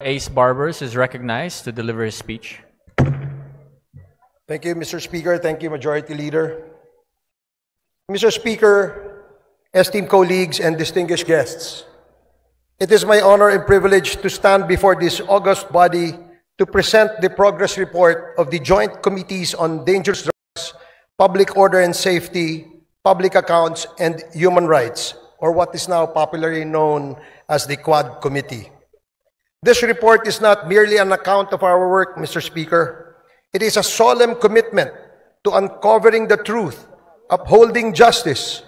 Ace Barbers is recognized to deliver his speech. Thank you, Mr. Speaker. Thank you, Majority Leader. Mr. Speaker, esteemed colleagues and distinguished guests, it is my honor and privilege to stand before this august body to present the progress report of the Joint Committees on Dangerous Drugs, Public Order and Safety, Public Accounts, and Human Rights, or what is now popularly known as the Quad Committee. This report is not merely an account of our work, Mr. Speaker. It is a solemn commitment to uncovering the truth, upholding justice,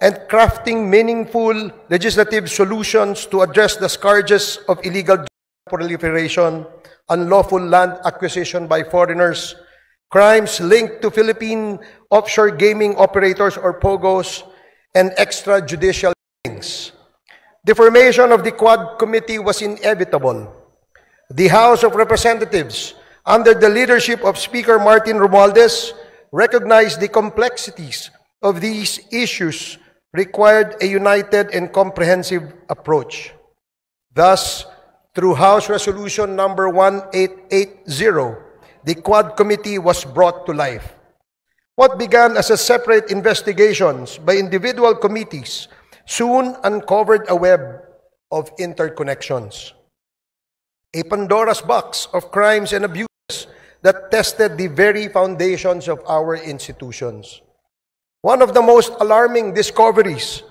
and crafting meaningful legislative solutions to address the scourges of illegal drug proliferation, unlawful land acquisition by foreigners, crimes linked to Philippine offshore gaming operators or POGOs, and extrajudicial killings. The formation of the Quad Committee was inevitable. The House of Representatives, under the leadership of Speaker Martin Romualdez, recognized the complexities of these issues required a united and comprehensive approach. Thus, through House Resolution number 1880, the Quad Committee was brought to life. What began as a separate investigations by individual committees soon uncovered a web of interconnections, a Pandora's box of crimes and abuses that tested the very foundations of our institutions. One of the most alarming discoveries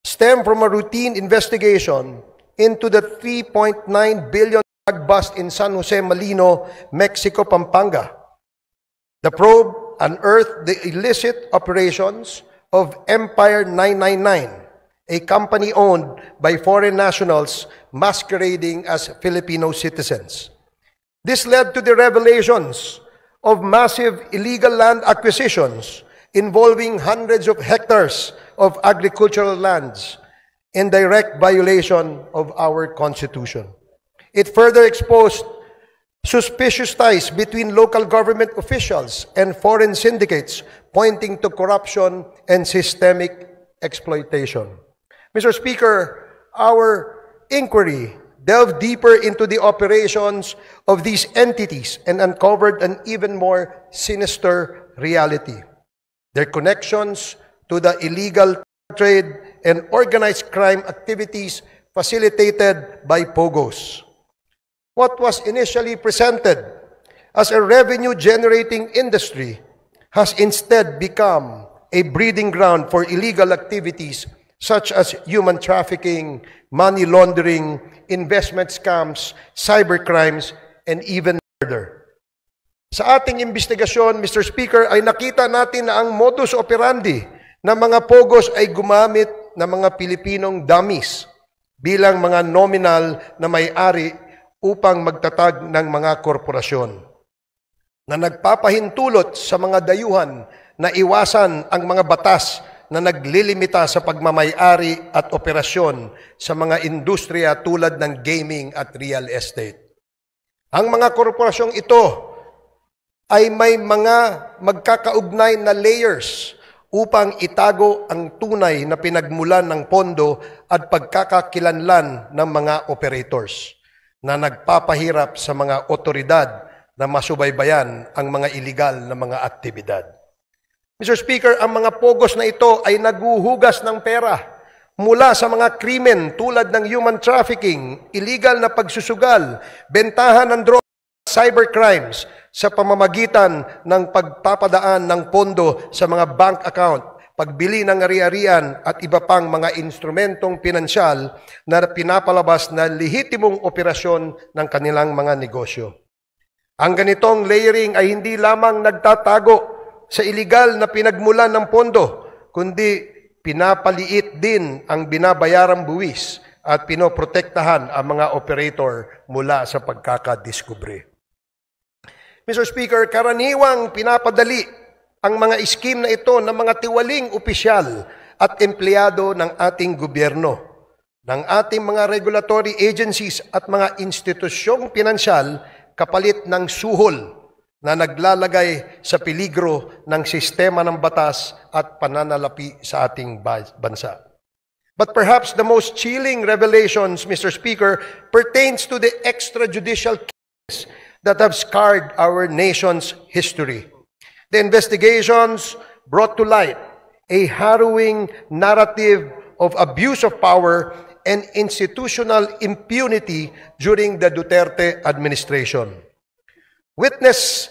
stemmed from a routine investigation into the 3.9 billion drug bust in San Jose, Malino, Mexico, Pampanga. The probe unearthed the illicit operations of Empire 999, a company owned by foreign nationals masquerading as Filipino citizens. This led to the revelations of massive illegal land acquisitions involving hundreds of hectares of agricultural lands in direct violation of our Constitution. It further exposed suspicious ties between local government officials and foreign syndicates, pointing to corruption and systemic exploitation. Mr. Speaker, our inquiry delved deeper into the operations of these entities and uncovered an even more sinister reality: their connections to the illegal trade and organized crime activities facilitated by POGOs. What was initially presented as a revenue-generating industry has instead become a breeding ground for illegal activities such as human trafficking, money laundering, investment scams, cybercrimes, and even murder. Sa ating investigasyon, Mr. Speaker, ay nakita natin na ang modus operandi ng mga POGOs ay gumamit ng mga Pilipinong dummies bilang mga nominal na may-ari upang magtatag ng mga korporasyon na nagpapahintulot sa mga dayuhan na iwasan ang mga batas na naglilimita sa pagmamay-ari at operasyon sa mga industriya tulad ng gaming at real estate. Ang mga korporasyong ito ay may mga magkakaugnay na layers upang itago ang tunay na pinagmulan ng pondo at pagkakakilanlan ng mga operators na nagpapahirap sa mga otoridad na masubaybayan ang mga iligal na mga aktibidad. Mr. Speaker, ang mga POGOs na ito ay naguhugas ng pera mula sa mga krimen tulad ng human trafficking, illegal na pagsusugal, bentahan ng droga, cybercrimes sa pamamagitan ng pagpapadaan ng pondo sa mga bank account, pagbili ng ari-arian at iba pang mga instrumentong pinansyal na pinapalabas na lehitimong operasyon ng kanilang mga negosyo. Ang ganitong layering ay hindi lamang nagtatago sa iligal na pinagmulan ng pondo, kundi pinapaliit din ang binabayarang buwis at pinoprotektahan ang mga operator mula sa pagkakadiskubre. Mr. Speaker, karaniwang pinapadali ang mga scheme na ito ng mga tiwaling opisyal at empleyado ng ating gobyerno, ng ating mga regulatory agencies at mga institusyong pinansyal kapalit ng suhol na naglalagay sa peligro ng sistema ng batas at pananalapi sa ating bansa. But perhaps the most chilling revelations, Mr. Speaker, pertains to the extrajudicial cases that have scarred our nation's history. The investigations brought to light a harrowing narrative of abuse of power and institutional impunity during the Duterte administration. Witness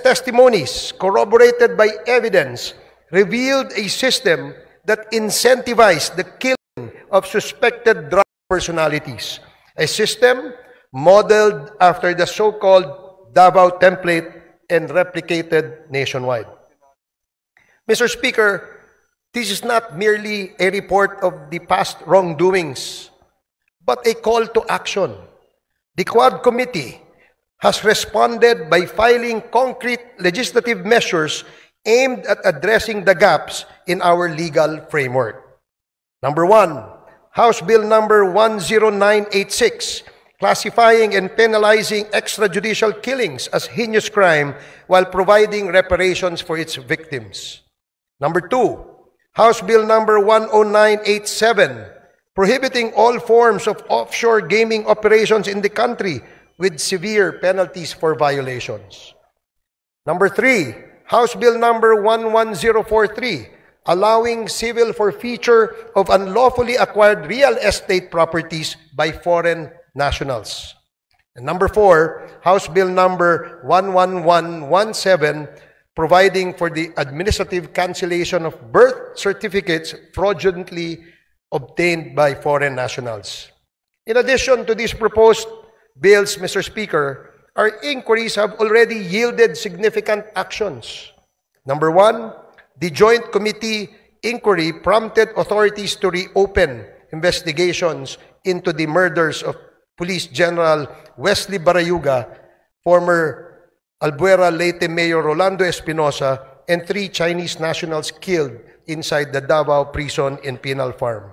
testimonies corroborated by evidence revealed a system that incentivized the killing of suspected drug personalities, a system modeled after the so-called Davao template and replicated nationwide. Mr. Speaker, this is not merely a report of the past wrongdoings, but a call to action. The Quad Committee has responded by filing concrete legislative measures aimed at addressing the gaps in our legal framework. Number one, House Bill number 10986, classifying and penalizing extrajudicial killings as heinous crime while providing reparations for its victims. Number two, House Bill number 10987, prohibiting all forms of offshore gaming operations in the country with severe penalties for violations. Number three, House Bill number 11043, allowing civil forfeiture of unlawfully acquired real estate properties by foreign nationals. And number four, House Bill number 11117, providing for the administrative cancellation of birth certificates fraudulently obtained by foreign nationals. In addition to these proposed bills, Mr. Speaker, our inquiries have already yielded significant actions. Number one, the Joint Committee inquiry prompted authorities to reopen investigations into the murders of Police General Wesley Barayuga, former Albuera Leyte Mayor Rolando Espinosa, and 3 Chinese nationals killed inside the Davao prison in Penal Farm.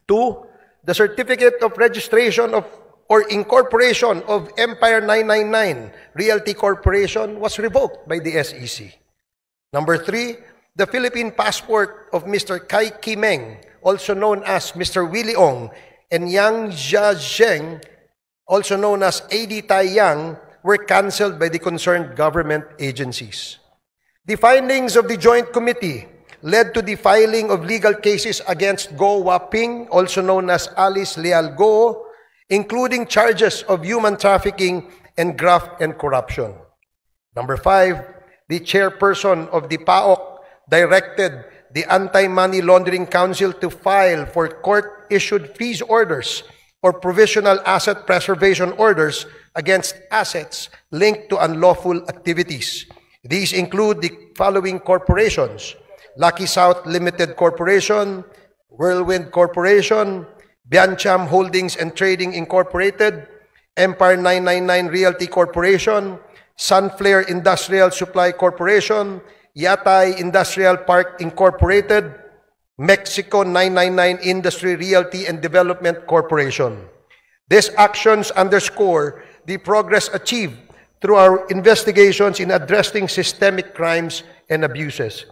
Two, the certificate of registration of or incorporation of Empire 999 Realty Corporation was revoked by the SEC. Number three, the Philippine passport of Mr. Kai Kimeng, also known as Mr. Willie Ong, and Yang Jiazheng, also known as A.D. Tai Yang, were cancelled by the concerned government agencies. The findings of the Joint Committee led to the filing of legal cases against Go Waping, also known as Alice Leal Go, including charges of human trafficking and graft and corruption. Number five, the chairperson of the PAOK directed the Anti-Money Laundering Council to file for court-issued freeze orders or provisional asset preservation orders against assets linked to unlawful activities. These include the following corporations: Lucky South Limited Corporation, Whirlwind Corporation, Biancham Holdings and Trading Incorporated, Empire 999 Realty Corporation, Sunflare Industrial Supply Corporation, Yatay Industrial Park Incorporated, Mexico 999 Industry Realty and Development Corporation. These actions underscore the progress achieved through our investigations in addressing systemic crimes and abuses.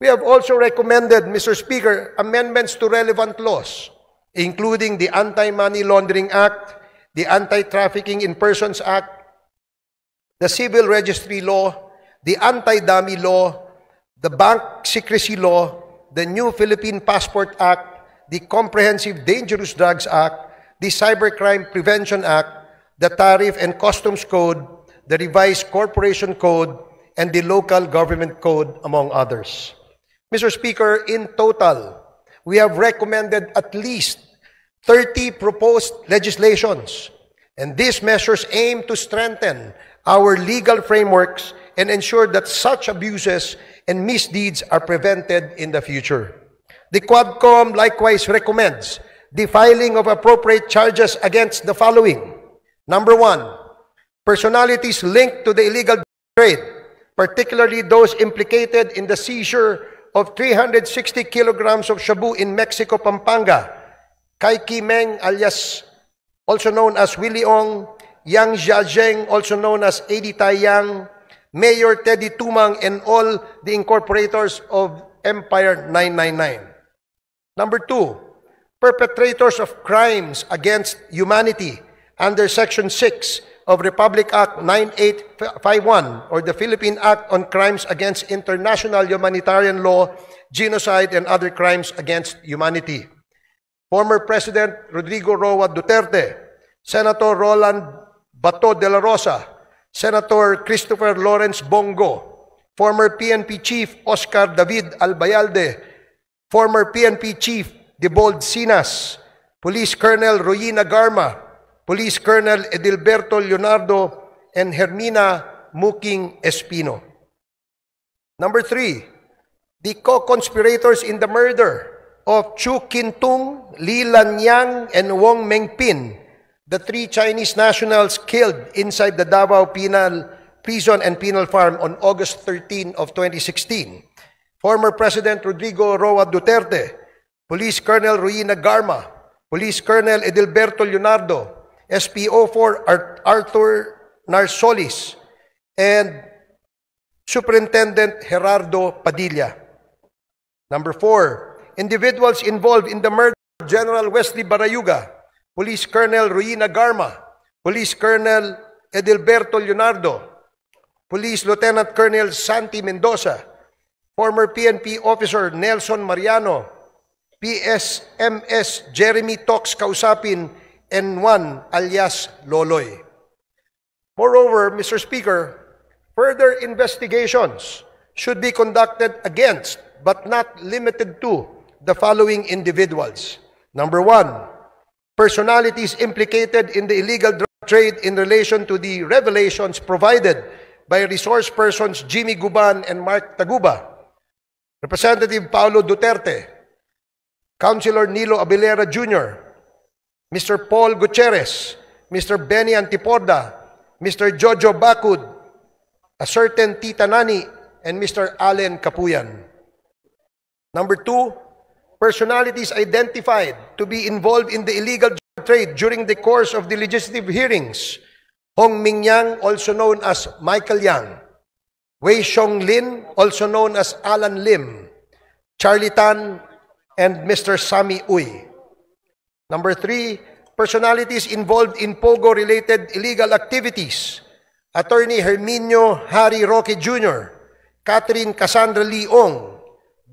We have also recommended, Mr. Speaker, amendments to relevant laws, including the Anti-Money Laundering Act, the Anti-Trafficking in Persons Act, the Civil Registry Law, the Anti-Dummy Law, the Bank Secrecy Law, the new Philippine Passport Act, the Comprehensive Dangerous Drugs Act, the Cybercrime Prevention Act, the Tariff and Customs Code, the Revised Corporation Code, and the Local Government Code, among others. Mr. Speaker, in total, we have recommended at least 30 proposed legislations, and these measures aim to strengthen our legal frameworks and ensure that such abuses and misdeeds are prevented in the future. The Quadcom likewise recommends the filing of appropriate charges against the following. Number one, personalities linked to the illegal trade, particularly those implicated in the seizure of 360 kilograms of shabu in Mexico, Pampanga, Kai Kimeng, alias also known as Willie Ong, Yang Jiazheng, also known as A.D. Tai Yang, Mayor Teddy Tumang, and all the incorporators of Empire 999. Number 2, perpetrators of crimes against humanity under Section 6 of Republic Act 9851 or the Philippine Act on Crimes Against International Humanitarian Law, Genocide, and Other Crimes Against Humanity. Former President Rodrigo Roa Duterte, Senator Roland Bato de la Rosa, Senator Christopher Lawrence Bongo, former PNP Chief Oscar David Albayalde, former PNP Chief Debold Sinas, Police Colonel Royina Garma, Police Colonel Edilberto Leonardo, and Hermina Muking Espino. Number 3, the co-conspirators in the murder of Chu Kintung, Li Lanyang, and Wong Mengpin, the 3 Chinese nationals killed inside the Davao Penal Prison and Penal Farm on August 13 of 2016. Former President Rodrigo Roa Duterte, Police Colonel Royina Garma, Police Colonel Edilberto Leonardo, SPO4 Arthur Narsolis, and Superintendent Gerardo Padilla. Number 4, individuals involved in the murder of General Wesley Barayuga, Police Colonel Royina Garma, Police Colonel Edilberto Leonardo, Police Lieutenant Colonel Santi Mendoza, former PNP Officer Nelson Mariano, PSMS Jeremy Tox Kausapin, and 1 alias Loloy. Moreover, Mr. Speaker, further investigations should be conducted against, but not limited to, the following individuals. Number 1, personalities implicated in the illegal drug trade in relation to the revelations provided by resource persons Jimmy Guban and Mark Taguba, Representative Paulo Duterte, Councilor Nilo Abilera Jr., Mr. Paul Gutierrez, Mr. Benny Antiporda, Mr. Jojo Bacud, a certain Tita Nani, and Mr. Allen Capuyan. Number 2, personalities identified to be involved in the illegal drug trade during the course of the legislative hearings: Hong Ming Yang, also known as Michael Yang; Wei Xiong Lin, also known as Alan Lim; Charlie Tan, and Mr. Sammy Uy. Number 3, personalities involved in POGO-related illegal activities: Attorney Herminio Harry Roque Jr., Catherine Cassandra Leong,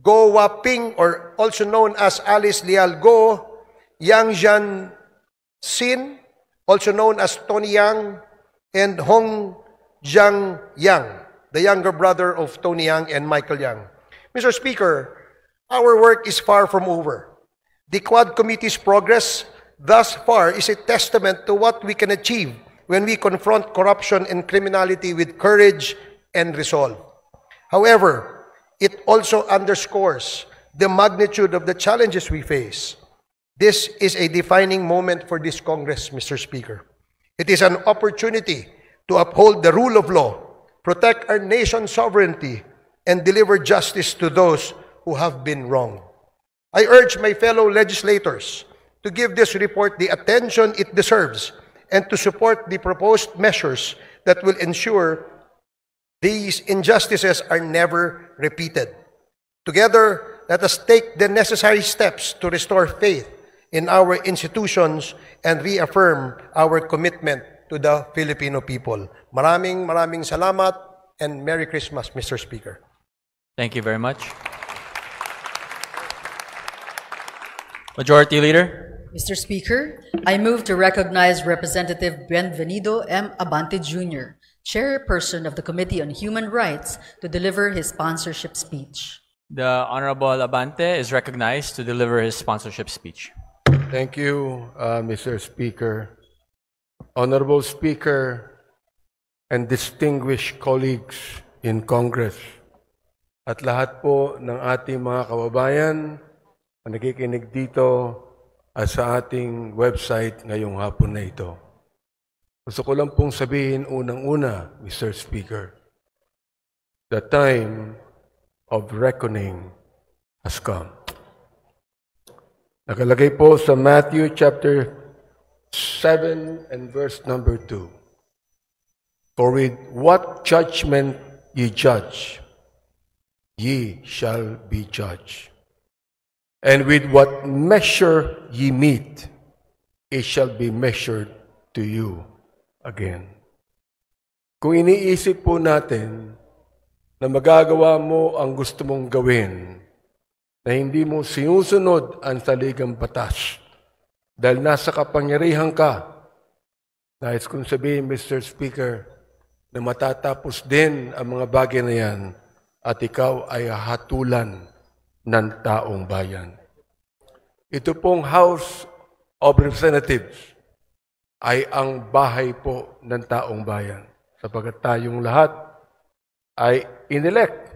Go Waping, or also known as Alice Leal Go, Yang Jian Sin, also known as Tony Yang, and Hong Jiang Yang, the younger brother of Tony Yang and Michael Yang. Mr. Speaker, our work is far from over. The Quad Committee's progress thus far is a testament to what we can achieve when we confront corruption and criminality with courage and resolve. However, it also underscores the magnitude of the challenges we face. This is a defining moment for this Congress, Mr. Speaker. It is an opportunity to uphold the rule of law, protect our nation's sovereignty, and deliver justice to those who have been wronged. I urge my fellow legislators to give this report the attention it deserves and to support the proposed measures that will ensure these injustices are never repeated. Together, let us take the necessary steps to restore faith in our institutions and reaffirm our commitment to the Filipino people. Maraming salamat and Merry Christmas, Mr. Speaker. Thank you very much. Majority Leader. Mr. Speaker, I move to recognize Representative Bienvenido M. Abante Jr., Chairperson of the Committee on Human Rights, to deliver his sponsorship speech. The Honorable Abante is recognized to deliver his sponsorship speech. Thank you, Mr. Speaker. Honorable Speaker and distinguished colleagues in Congress, at lahat po ng ating mga kababayan na nakikinig dito at sa ating website ngayong hapon na ito. Gusto ko lang pong sabihin unang-una, Mr. Speaker, the time of reckoning has come. Nakalagay po sa Matthew chapter 7 and verse number 2. For with what judgment ye judge, ye shall be judged. And with what measure ye meet, it shall be measured to you again. Kung iniisip po natin na magagawa mo ang gusto mong gawin, na hindi mo sinusunod ang saligang batas, dahil nasa kapangyarihan ka, nais kong sabihin, Mr. Speaker, na matatapos din ang mga bagay na yan at ikaw ay hatulan ng taong bayan. Ito pong House of Representatives ay ang bahay po ng taong bayan, sapagkat tayong lahat ay inelect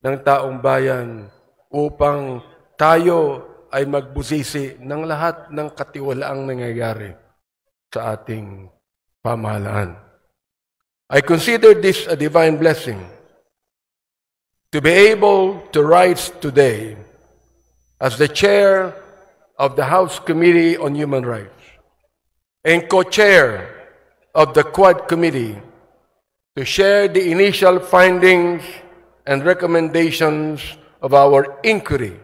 ng taong bayan upang tayo ay magbusisi ng lahat ng katiwalaang nangyayari sa ating pamahalaan. I consider this a divine blessing to be able to rise today as the chair of the House Committee on Human Rights and co-chair of the Quad Committee to share the initial findings and recommendations of our inquiry,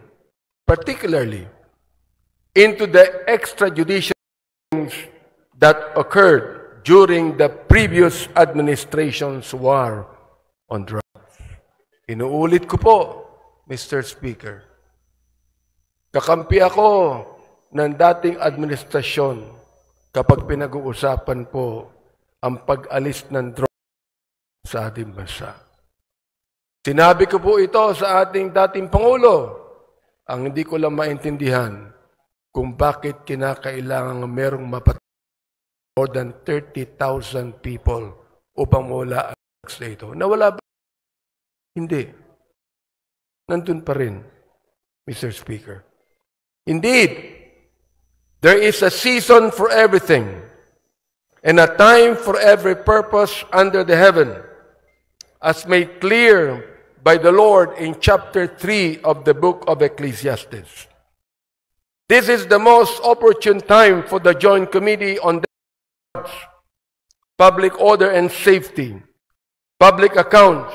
particularly into the extrajudicial things that occurred during the previous administration's war on drugs. Inuulit ko po, Mr. Speaker, kakampi ako ng dating administrasyon kapag pinag-uusapan po ang pag-alis ng drugs sa ating bansa. Sinabi ko po ito sa ating dating Pangulo, ang hindi ko lang maintindihan kung bakit kinakailangan merong mapatay more than 30,000 people upang mawala ang drugs na ito. Nawala ba? Hindi. Nandun pa rin, Mr. Speaker. Indeed, there is a season for everything and a time for every purpose under the heaven, as made clear by the Lord in chapter 3 of the book of Ecclesiastes. This is the most opportune time for the Joint Committee on Public Order and Safety, Public Accounts,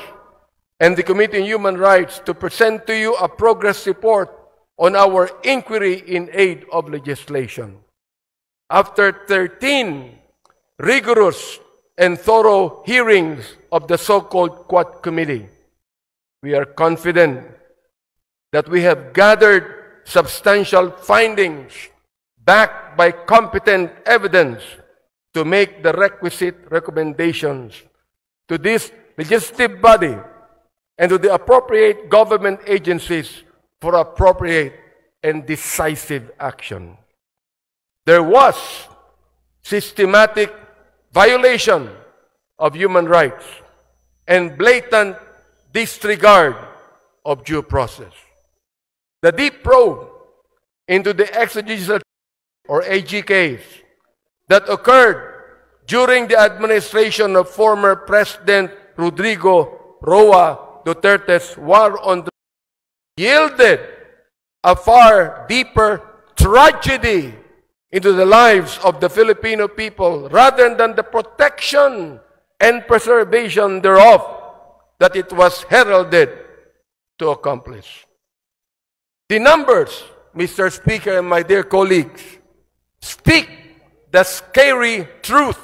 and the Committee on Human Rights to present to you a progress report on our inquiry in aid of legislation. After 13 rigorous and thorough hearings of the so-called Quad Committee, we are confident that we have gathered substantial findings backed by competent evidence to make the requisite recommendations to this legislative body and to the appropriate government agencies for appropriate and decisive action. There was systematic violation of human rights and blatant disregard of due process. The deep probe into the extrajudicial or AG case that occurred during the administration of former President Rodrigo Roa Duterte's war on drugs yielded a far deeper tragedy into the lives of the Filipino people rather than the protection and preservation thereof that it was heralded to accomplish. The numbers, Mr. Speaker and my dear colleagues, speak the scary truth.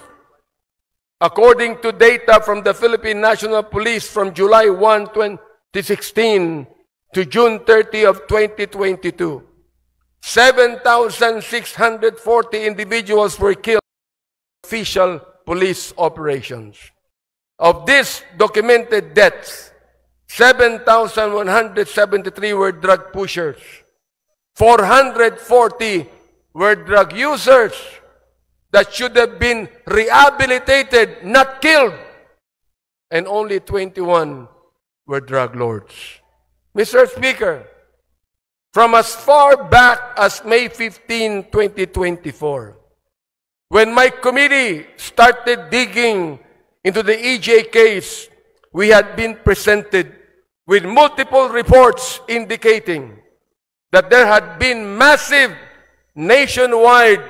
According to data from the Philippine National Police from July 1, 2016 to June 30 of 2022, 7,640 individuals were killed in official police operations. Of these documented deaths, 7,173 were drug pushers, 440 were drug users that should have been rehabilitated, not killed, and only 21 were drug lords. Mr. Speaker, from as far back as May 15, 2024, when my committee started digging into the EJ case, we had been presented with multiple reports indicating that there had been massive nationwide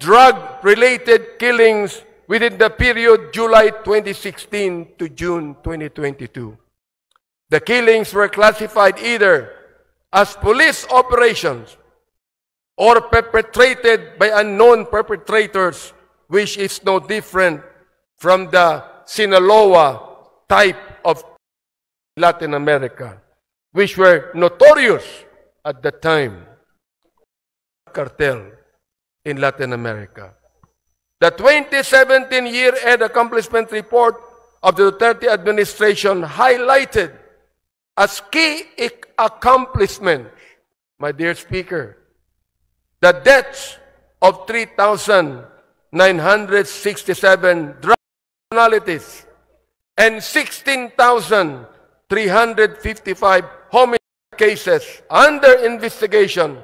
drug-related killings within the period July 2016 to June 2022. The killings were classified either as police operations or perpetrated by unknown perpetrators, which is no different from the Sinaloa type of Latin America, which were notorious at the time. Cartel in Latin America. The 2017 year-end accomplishment report of the Duterte administration highlighted as key accomplishments, my dear Speaker, the deaths of 3,967 drug criminalities and 16,355 homicide cases under investigation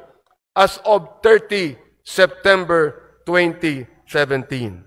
as of 30 September 2017.